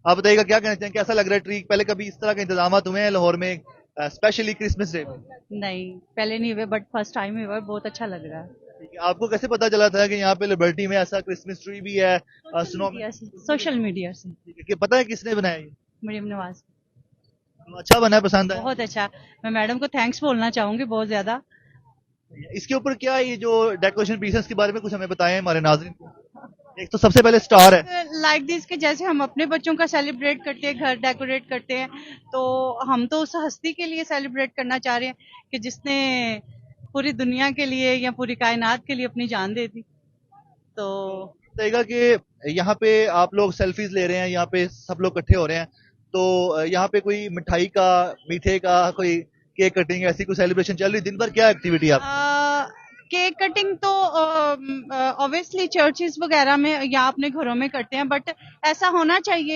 आप बताइएगा क्या कहना चाहेंगे, कैसा लग रहा है ट्री? पहले कभी इस तरह के इंतजाम हुए हैं लाहौर में, स्पेशली क्रिसमस डे पे? नहीं, पहले नहीं हुए बट फर्स्ट टाइम हुआ है, बहुत अच्छा लग रहा है। ठीक है, आपको कैसे पता चला था कि यहाँ पे लिबर्टी में ऐसा क्रिसमस ट्री भी है? Social snowman? मीडिया से, सोशल मीडिया से। ठीक है, कि पता है किसने बनाया ये? मरियम नवाज। तो अच्छा बना है, पसंद आया? बहुत अच्छा। मैं मैडम को थैंक्स बोलना चाहूंगी बहुत ज्यादा। इसके ऊपर क्या ये जो डेकोरेशन पीसेस के बारे में कुछ हमें बताएं हमारे नाज़रीन को। एक तो सबसे पहले स्टार है। लाइक दिस के जैसे हम अपने बच्चों का सेलिब्रेट करते हैं, घर डेकोरेट करते हैं, तो हम तो उस हस्ती के लिए सेलिब्रेट करना चाह रहे हैं कि जिसने पूरी दुनिया के लिए या पूरी कायनात के लिए अपनी जान दे दी। तो बताइएगा कि यहाँ पे आप लोग सेल्फीज ले रहे हैं, यहाँ पे सब लोग इकट्ठे हो रहे हैं, तो यहाँ पे कोई मिठाई का, मीठे का, कोई केक कटिंग, ऐसी कोई सेलिब्रेशन चल रही? दिन भर क्या एक्टिविटी है आपकी? केक कटिंग तो ऑब्वियसली चर्चेस वगैरह में या अपने घरों में करते हैं, बट ऐसा होना चाहिए